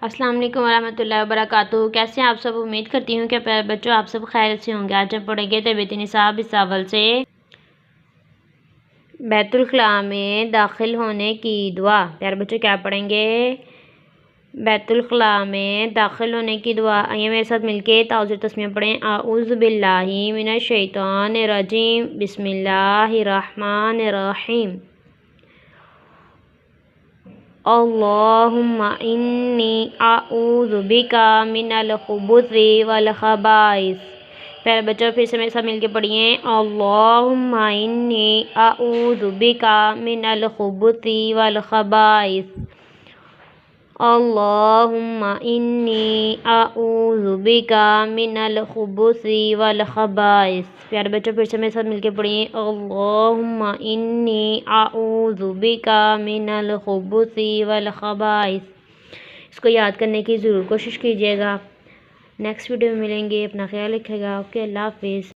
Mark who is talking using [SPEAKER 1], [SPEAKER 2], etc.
[SPEAKER 1] السلام علیکم ورحمۃ اللہ وبرکاتہ۔ کیسے ہیں آپ سب؟ امید کرتی ہوں کہ پیارے بچوں آپ سب خیریت سے ہوں گے۔ آج ہم پڑھیں گے تربیت نصاب حصہ اول سے بیت الخلاء میں داخل ہونے کی دعا۔ پیارے بچوں کیا پڑھیں گے؟ بیت الخلاء میں داخل ہونے کی دعا۔ آئیے میرے ساتھ مل کے تعوذ تسمیہ پڑھیں۔ اعوذ باللہ من الشیطان الرجیم، بسم اللہ الرحمن الرحیم۔ اللہم انی اعوذ بک من الخبث والخبائث۔ پیارے بچوں پھر سے میرے ساتھ مل کے پڑھیے۔ اللہم انی اعوذ بک من الخبث والخبائث۔ اللہم انی اعوذ بک من الخبث والخبائث۔ پیارے بچوں پھر سے میرے ساتھ مل کے پڑھیے۔ اللہم انی اعوذ بک من الخبث والخبائث۔ اس کو یاد کرنے کی ضرور کوشش کیجیے گا۔ نیکسٹ ویڈیو میں ملیں گے، اپنا خیال رکھیے گا۔ اوکے، اللہ حافظ۔